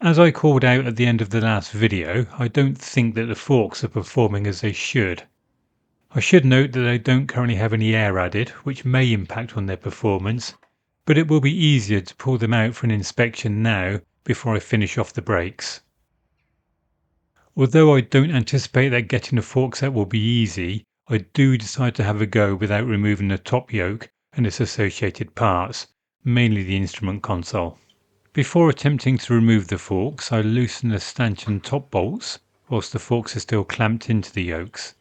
As I called out at the end of the last video, I don't think that the forks are performing as they should. I should note that they don't currently have any air added, which may impact on their performance, but it will be easier to pull them out for an inspection now before I finish off the brakes. Although I don't anticipate that getting the forks out will be easy, I do decide to have a go without removing the top yoke and its associated parts, mainly the instrument console. Before attempting to remove the forks, I loosen the stanchion top bolts whilst the forks are still clamped into the yokes.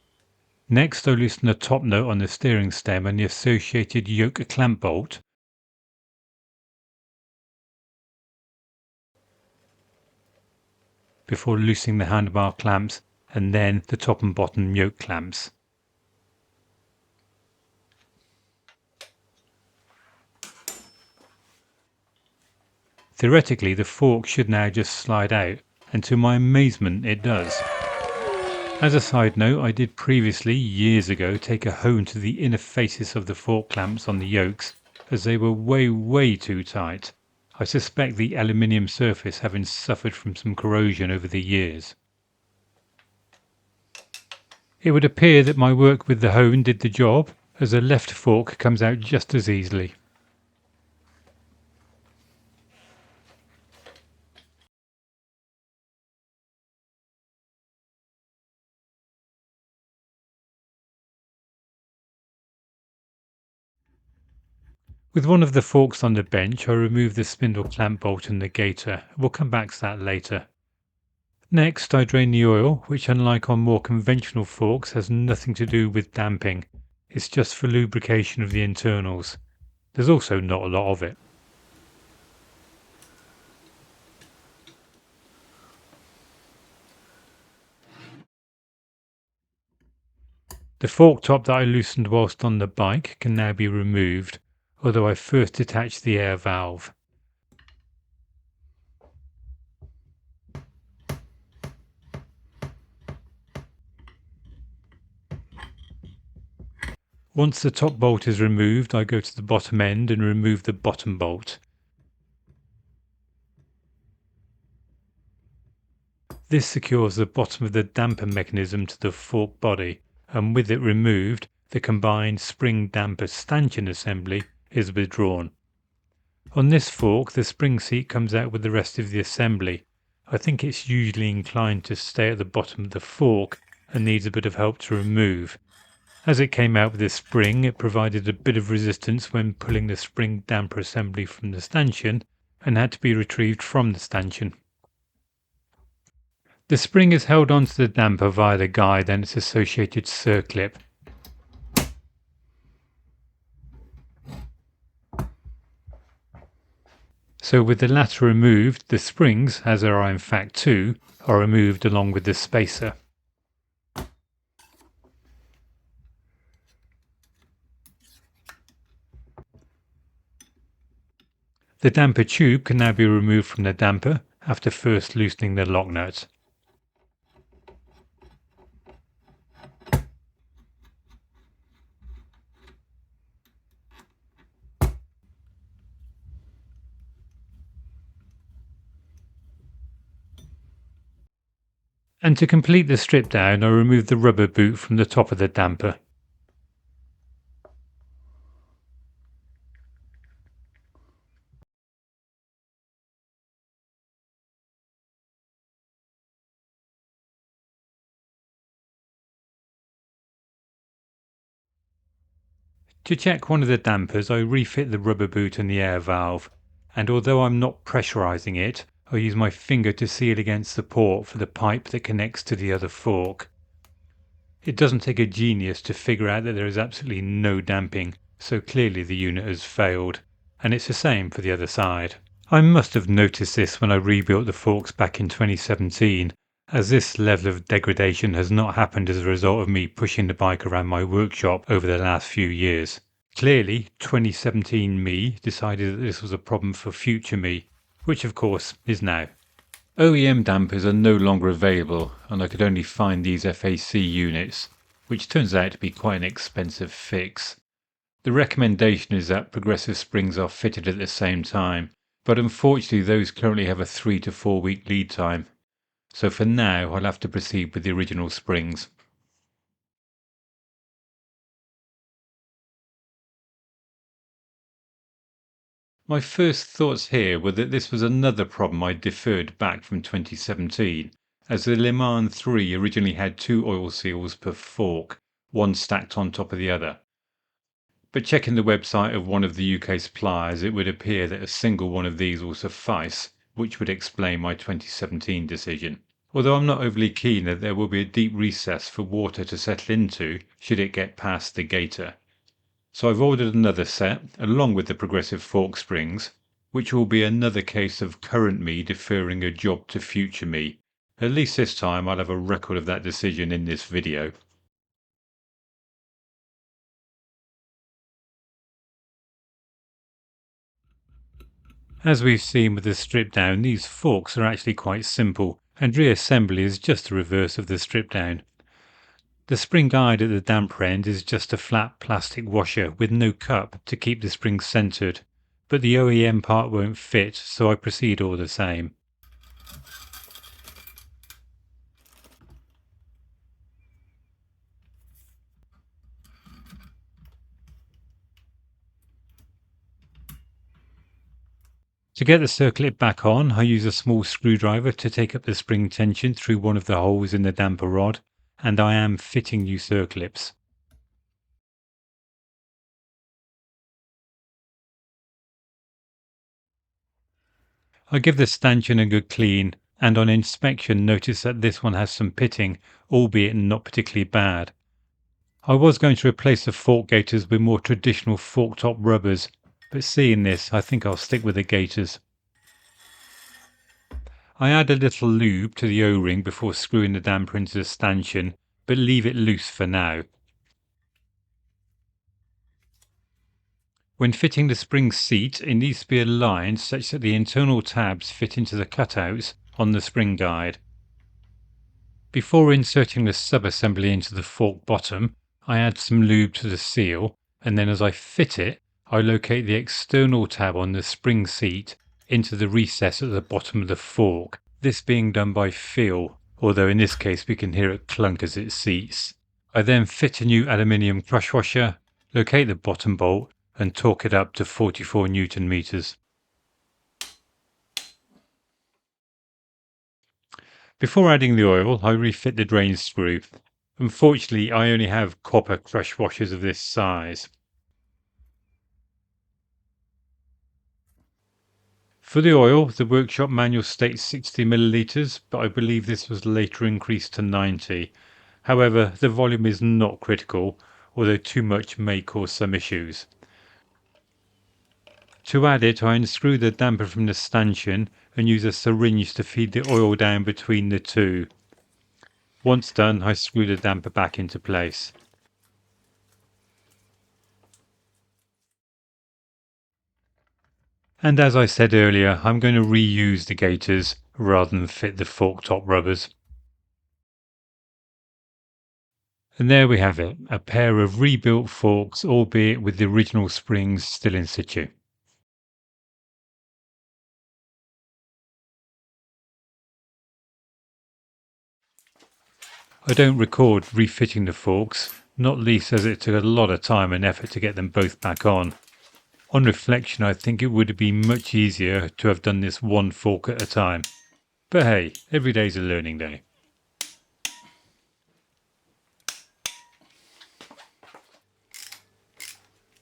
Next, I loosen the top nut on the steering stem and the associated yoke clamp bolt. Before loosening the handlebar clamps and then the top and bottom yoke clamps. Theoretically, the fork should now just slide out, and to my amazement it does. As a side note, I did previously, years ago, take a hone to the inner faces of the fork clamps on the yokes, as they were way too tight. I suspect the aluminium surface having suffered from some corrosion over the years. It would appear that my work with the hone did the job, as the left fork comes out just as easily. With one of the forks on the bench, I remove the spindle clamp bolt and the gaiter. We'll come back to that later. Next, I drain the oil, which unlike on more conventional forks has nothing to do with damping. It's just for lubrication of the internals. There's also not a lot of it. The fork top that I loosened whilst on the bike can now be removed, although I first detached the air valve. Once the top bolt is removed, I go to the bottom end and remove the bottom bolt. This secures the bottom of the damper mechanism to the fork body, and with it removed, the combined spring damper stanchion assembly is withdrawn. On this fork, the spring seat comes out with the rest of the assembly. I think it's usually inclined to stay at the bottom of the fork and needs a bit of help to remove. As it came out with the spring, it provided a bit of resistance when pulling the spring damper assembly from the stanchion and had to be retrieved from the stanchion. The spring is held onto the damper via the guide and its associated circlip. So with the latter removed, the springs, as there are in fact two, are removed along with the spacer. The damper tube can now be removed from the damper after first loosening the lock nut. And to complete the strip down, I remove the rubber boot from the top of the damper. To check one of the dampers, I refit the rubber boot and the air valve, and although I'm not pressurizing it, I use my finger to seal against the port for the pipe that connects to the other fork. It doesn't take a genius to figure out that there is absolutely no damping, so clearly the unit has failed, and it's the same for the other side. I must have noticed this when I rebuilt the forks back in 2017, as this level of degradation has not happened as a result of me pushing the bike around my workshop over the last few years. Clearly, 2017 me decided that this was a problem for future me, which of course is now. OEM dampers are no longer available, and I could only find these FAC units, which turns out to be quite an expensive fix. The recommendation is that progressive springs are fitted at the same time, But unfortunately those currently have a 3 to 4 week lead time. So for now I'll have to proceed with the original springs. My first thoughts here were that this was another problem I deferred back from 2017, as the Le Mans 3 originally had 2 oil seals per fork, one stacked on top of the other. But checking the website of one of the UK suppliers, it would appear that a single one of these will suffice, which would explain my 2017 decision. Although I'm not overly keen that there will be a deep recess for water to settle into should it get past the gator. So I've ordered another set, along with the progressive fork springs, which will be another case of current me deferring a job to future me. At least this time I'll have a record of that decision in this video. As we've seen with the strip down, these forks are actually quite simple, and reassembly is just the reverse of the strip down. The spring guide at the damper end is just a flat plastic washer with no cup to keep the springs centered, but the OEM part won't fit, so I proceed all the same. To get the circlip back on, I use a small screwdriver to take up the spring tension through one of the holes in the damper rod, and I am fitting new circlips. I give the stanchion a good clean, and on inspection notice that this one has some pitting, albeit not particularly bad. I was going to replace the fork gaiters with more traditional fork top rubbers, but seeing this, I think I'll stick with the gaiters. I add a little lube to the O-ring before screwing the damper into the stanchion, but leave it loose for now. When fitting the spring seat, it needs to be aligned such that the internal tabs fit into the cutouts on the spring guide. Before inserting the sub-assembly into the fork bottom, I add some lube to the seal, and then as I fit it, I locate the external tab on the spring seat into the recess at the bottom of the fork, this being done by feel, although in this case we can hear it clunk as it seats. I then fit a new aluminium crush washer, locate the bottom bolt, and torque it up to 44 Newton meters. Before adding the oil, I refit the drain screw. Unfortunately, I only have copper crush washers of this size. For the oil, the workshop manual states 60 millilitres, but I believe this was later increased to 90. However, the volume is not critical, although too much may cause some issues. To add it, I unscrew the damper from the stanchion and use a syringe to feed the oil down between the two. Once done, I screw the damper back into place. And as I said earlier, I'm going to reuse the gaiters rather than fit the fork top rubbers. And there we have it, a pair of rebuilt forks, albeit with the original springs still in situ. I don't record refitting the forks, not least as it took a lot of time and effort to get them both back on. On reflection, I think it would have been much easier to have done this one fork at a time. But hey, every day's a learning day.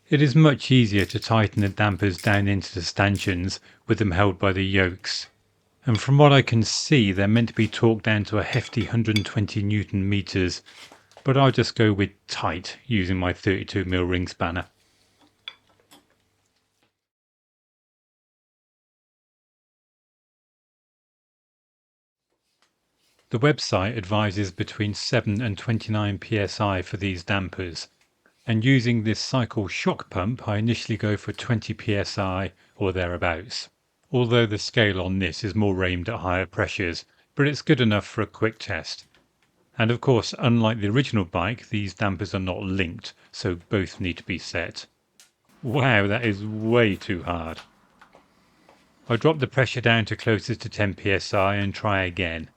It is much easier to tighten the dampers down into the stanchions with them held by the yokes. And from what I can see, they're meant to be torqued down to a hefty 120 Newton meters, but I'll just go with tight using my 32mm ring spanner. The website advises between 7 and 29 psi for these dampers, and using this cycle shock pump I initially go for 20 psi or thereabouts, although the scale on this is more aimed at higher pressures, but it's good enough for a quick test. And of course, unlike the original bike, these dampers are not linked, so both need to be set. Wow, that is way too hard. I'll drop the pressure down to closer to 10 psi and try again.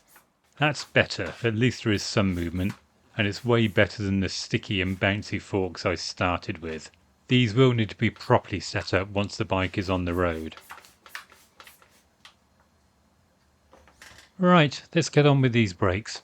That's better, at least there is some movement, and it's way better than the sticky and bouncy forks I started with. These will need to be properly set up once the bike is on the road. Right, let's get on with these brakes.